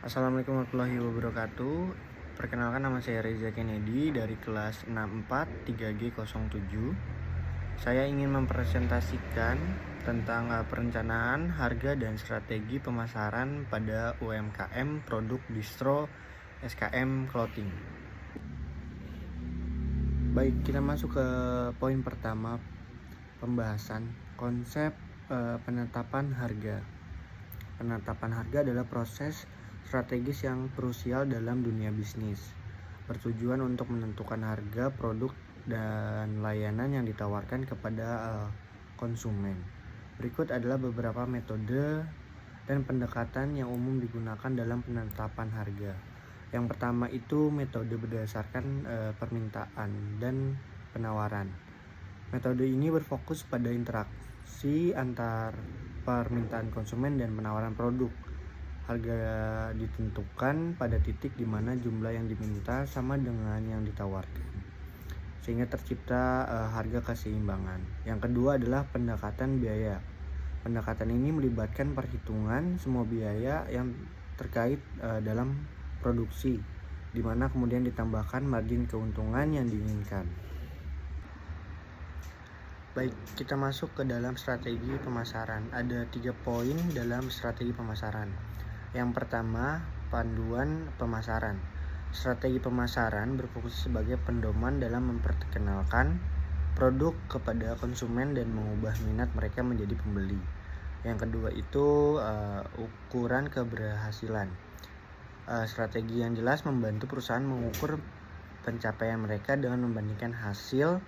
Assalamualaikum warahmatullahi wabarakatuh. Perkenalkan, nama saya Reza Kennedy dari kelas 64 3G07. Saya ingin mempresentasikan tentang perencanaan harga dan strategi pemasaran pada UMKM produk distro SKM Clothing. Baik, kita masuk ke poin pertama, pembahasan konsep penetapan harga. Penetapan harga adalah proses strategis yang krusial dalam dunia bisnis, bertujuan untuk menentukan harga produk dan layanan yang ditawarkan kepada konsumen. Berikut adalah beberapa metode dan pendekatan yang umum digunakan dalam penetapan harga. Yang pertama itu metode berdasarkan permintaan dan penawaran. Metode ini berfokus pada interaksi antar permintaan konsumen dan penawaran produk. Harga ditentukan pada titik di mana jumlah yang diminta sama dengan yang ditawarkan, sehingga tercipta harga keseimbangan. Yang kedua adalah pendekatan biaya. Pendekatan ini melibatkan perhitungan semua biaya yang terkait dalam produksi, di mana kemudian ditambahkan margin keuntungan yang diinginkan. Baik, kita masuk ke dalam strategi pemasaran. Ada 3 poin dalam strategi pemasaran. Yang pertama, panduan pemasaran. Strategi pemasaran berfokus sebagai pedoman dalam memperkenalkan produk kepada konsumen dan mengubah minat mereka menjadi pembeli. Yang kedua itu ukuran keberhasilan. Strategi yang jelas membantu perusahaan mengukur pencapaian mereka dengan membandingkan hasil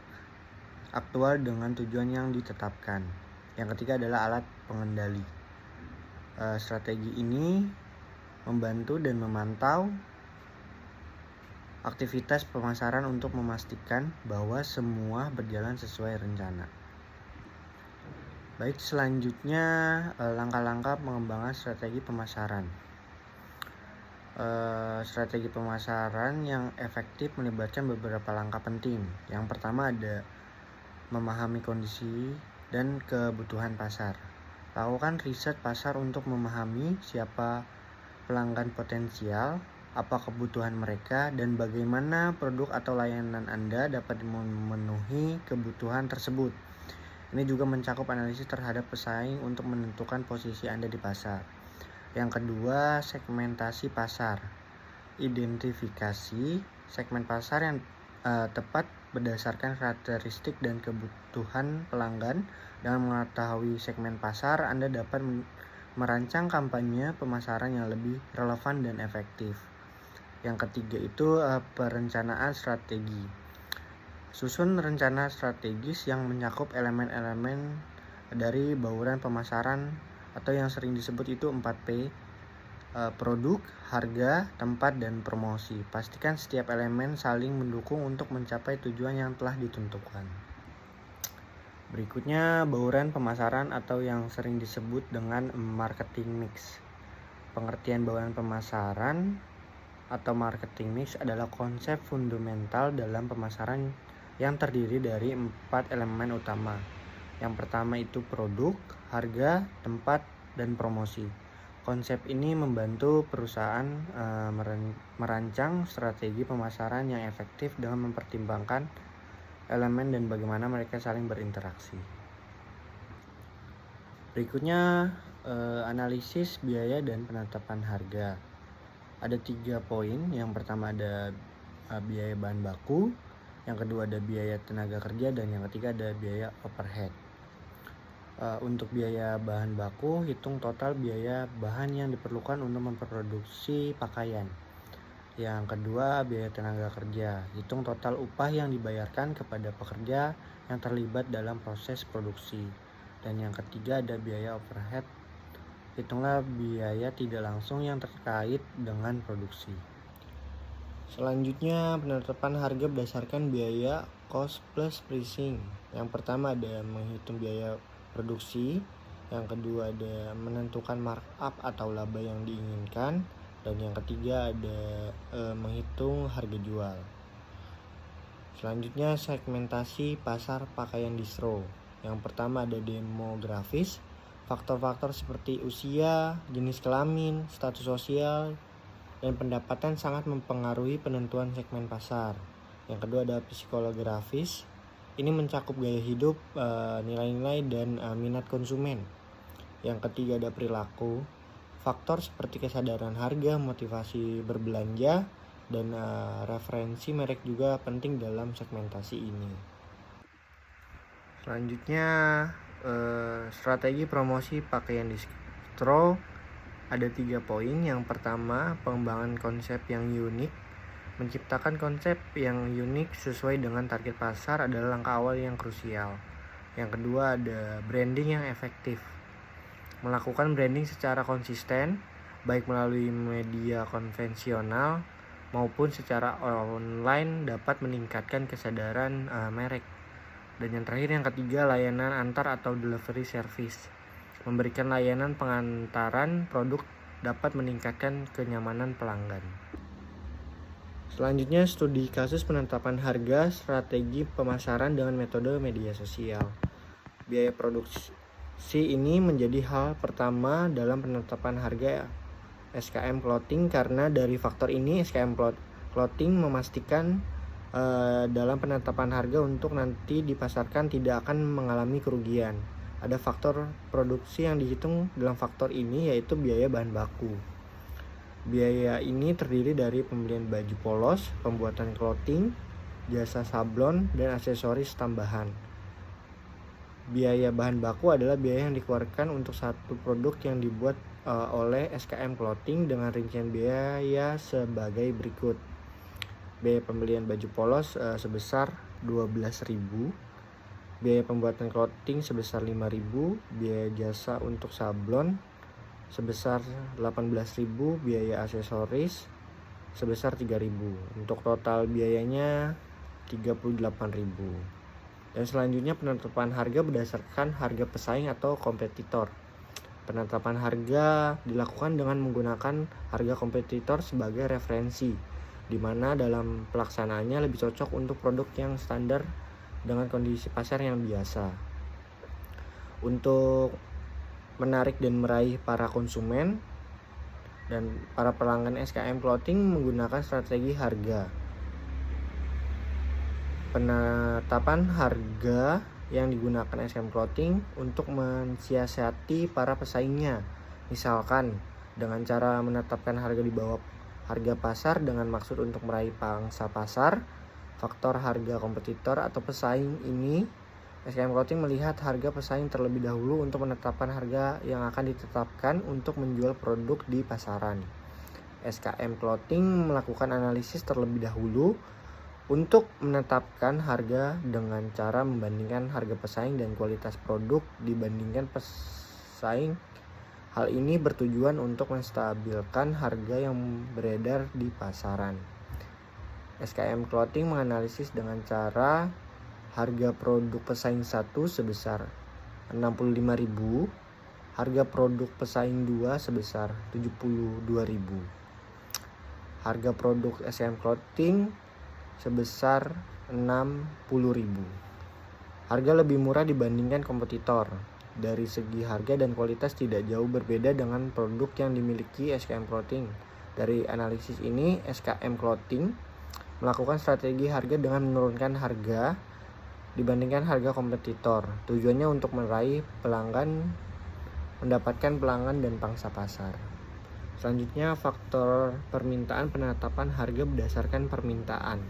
aktual dengan tujuan yang ditetapkan. Yang ketiga adalah alat pengendali. Strategi ini membantu dan memantau aktivitas pemasaran untuk memastikan bahwa semua berjalan sesuai rencana. Baik, selanjutnya langkah-langkah pengembangan strategi pemasaran. Strategi pemasaran yang efektif melibatkan beberapa langkah penting. Yang pertama ada memahami kondisi dan kebutuhan pasar. Lakukan riset pasar untuk memahami siapa pelanggan potensial, apa kebutuhan mereka, dan bagaimana produk atau layanan Anda dapat memenuhi kebutuhan tersebut. Ini juga mencakup analisis terhadap pesaing untuk menentukan posisi Anda di pasar. Yang kedua, segmentasi pasar. Identifikasi segmen pasar yang tepat berdasarkan karakteristik dan kebutuhan pelanggan. Dengan mengetahui segmen pasar, Anda dapat merancang kampanye pemasaran yang lebih relevan dan efektif. Yang ketiga itu perencanaan strategi. Susun rencana strategis yang mencakup elemen-elemen dari bauran pemasaran atau yang sering disebut itu 4P. Produk, harga, tempat, dan promosi. Pastikan setiap elemen saling mendukung untuk mencapai tujuan yang telah ditentukan. Berikutnya, bauran pemasaran atau yang sering disebut dengan marketing mix. Pengertian bauran pemasaran atau marketing mix adalah konsep fundamental dalam pemasaran yang terdiri dari 4 elemen utama. Yang pertama itu produk, harga, tempat, dan promosi. Konsep ini membantu perusahaan merancang strategi pemasaran yang efektif dengan mempertimbangkan elemen dan bagaimana mereka saling berinteraksi. Berikutnya analisis biaya dan penetapan harga. Ada 3 poin. Yang pertama ada biaya bahan baku, yang kedua ada biaya tenaga kerja, dan yang ketiga ada biaya overhead. Untuk biaya bahan baku, hitung total biaya bahan yang diperlukan untuk memproduksi pakaian. Yang kedua, biaya tenaga kerja. Hitung total upah yang dibayarkan kepada pekerja yang terlibat dalam proses produksi. Dan yang ketiga ada biaya overhead. Hitunglah biaya tidak langsung yang terkait dengan produksi. Selanjutnya, penetapan harga berdasarkan biaya cost plus pricing. Yang pertama ada menghitung biaya produksi, yang kedua ada menentukan markup atau laba yang diinginkan, dan yang ketiga ada menghitung harga jual. Selanjutnya segmentasi pasar pakaian distro. Yang pertama ada demografis, faktor-faktor seperti usia, jenis kelamin, status sosial, dan pendapatan sangat mempengaruhi penentuan segmen pasar. Yang kedua ada psikologis. Ini mencakup gaya hidup, nilai-nilai dan minat konsumen. Yang ketiga ada perilaku. Faktor seperti kesadaran harga, motivasi berbelanja, dan referensi merek juga penting dalam segmentasi ini. Selanjutnya strategi promosi pakaian distro ada 3 poin. Yang pertama, pengembangan konsep yang unik. Menciptakan konsep yang unik sesuai dengan target pasar adalah langkah awal yang krusial. Yang kedua ada branding yang efektif. Melakukan branding secara konsisten, baik melalui media konvensional maupun secara online dapat meningkatkan kesadaran merek. Dan yang terakhir yang ketiga, layanan antar atau delivery service. Memberikan layanan pengantaran produk dapat meningkatkan kenyamanan pelanggan. Selanjutnya studi kasus penetapan harga, strategi pemasaran dengan metode media sosial. Biaya produksi ini menjadi hal pertama dalam penetapan harga SKM Clothing karena dari faktor ini SKM Clothing memastikan dalam penetapan harga untuk nanti dipasarkan tidak akan mengalami kerugian. Ada faktor produksi yang dihitung dalam faktor ini yaitu biaya bahan baku. Biaya ini terdiri dari pembelian baju polos, pembuatan clothing, jasa sablon, dan aksesoris tambahan. Biaya bahan baku adalah biaya yang dikeluarkan untuk satu produk yang dibuat oleh SKM Clothing dengan rincian biaya sebagai berikut. Biaya pembelian baju polos sebesar 12.000, biaya pembuatan clothing sebesar 5.000, biaya jasa untuk sablon sebesar 18.000, biaya aksesoris sebesar 3.000. Untuk total biayanya 38.000. Dan selanjutnya penetapan harga berdasarkan harga pesaing atau kompetitor. Penetapan harga dilakukan dengan menggunakan harga kompetitor sebagai referensi, di mana dalam pelaksanaannya lebih cocok untuk produk yang standar dengan kondisi pasar yang biasa. Untuk menarik dan meraih para konsumen dan para pelanggan SKM Clothing menggunakan strategi harga. Penetapan harga yang digunakan SKM Clothing untuk mensiasati para pesaingnya. Misalkan dengan cara menetapkan harga di bawah harga pasar dengan maksud untuk meraih pangsa pasar. Faktor harga kompetitor atau pesaing ini SKM Clothing melihat harga pesaing terlebih dahulu untuk menetapkan harga yang akan ditetapkan untuk menjual produk di pasaran. SKM Clothing melakukan analisis terlebih dahulu untuk menetapkan harga dengan cara membandingkan harga pesaing dan kualitas produk dibandingkan pesaing. Hal ini bertujuan untuk menstabilkan harga yang beredar di pasaran. SKM Clothing menganalisis dengan cara harga produk pesaing 1 sebesar 65.000, harga produk pesaing 2 sebesar 72.000. Harga produk SKM Clothing sebesar 60.000. Harga lebih murah dibandingkan kompetitor. Dari segi harga dan kualitas tidak jauh berbeda dengan produk yang dimiliki SKM Clothing. Dari analisis ini, SKM Clothing melakukan strategi harga dengan menurunkan harga dibandingkan harga kompetitor. Tujuannya untuk meraih pelanggan, mendapatkan pelanggan dan pangsa pasar. Selanjutnya faktor permintaan, penetapan harga berdasarkan permintaan.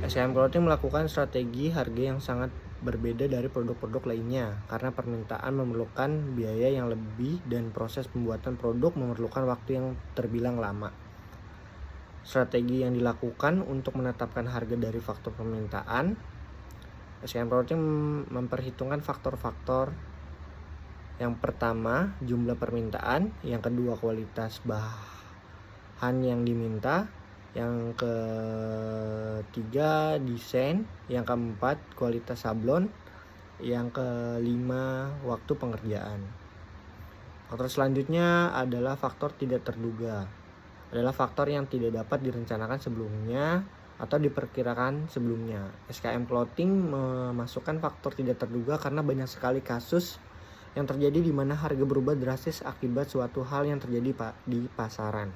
SKM Clothing melakukan strategi harga yang sangat berbeda dari produk-produk lainnya karena permintaan memerlukan biaya yang lebih dan proses pembuatan produk memerlukan waktu yang terbilang lama. Strategi yang dilakukan untuk menetapkan harga dari faktor permintaan. SKM Clothing memperhitungkan faktor-faktor. Yang pertama, jumlah permintaan. Yang kedua, kualitas bahan yang diminta. Yang ketiga, desain. Yang keempat, kualitas sablon. Yang kelima, waktu pengerjaan. Faktor selanjutnya adalah faktor tidak terduga. Adalah faktor yang tidak dapat direncanakan sebelumnya atau diperkirakan sebelumnya. SKM Clothing memasukkan faktor tidak terduga karena banyak sekali kasus yang terjadi di mana harga berubah drastis akibat suatu hal yang terjadi di pasaran.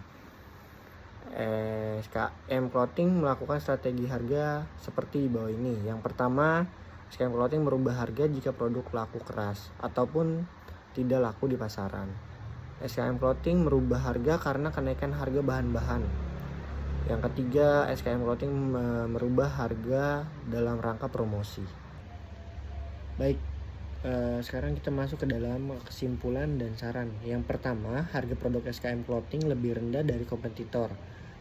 SKM Clothing melakukan strategi harga seperti di bawah ini. Yang pertama, SKM Clothing merubah harga jika produk laku keras ataupun tidak laku di pasaran. SKM Clothing merubah harga karena kenaikan harga bahan-bahan. Yang ketiga, SKM Clothing merubah harga dalam rangka promosi. Baik, sekarang kita masuk ke dalam kesimpulan dan saran. Yang pertama, harga produk SKM Clothing lebih rendah dari kompetitor,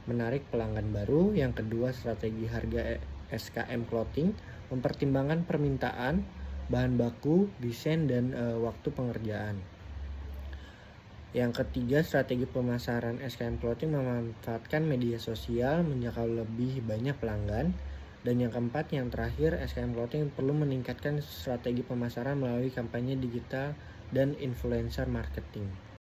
menarik pelanggan baru. Yang kedua, strategi harga SKM Clothing mempertimbangkan permintaan, bahan baku, desain, dan waktu pengerjaan. Yang ketiga, strategi pemasaran SKM Clothing memanfaatkan media sosial menjangkau lebih banyak pelanggan. Dan yang keempat, yang terakhir, SKM Clothing perlu meningkatkan strategi pemasaran melalui kampanye digital dan influencer marketing.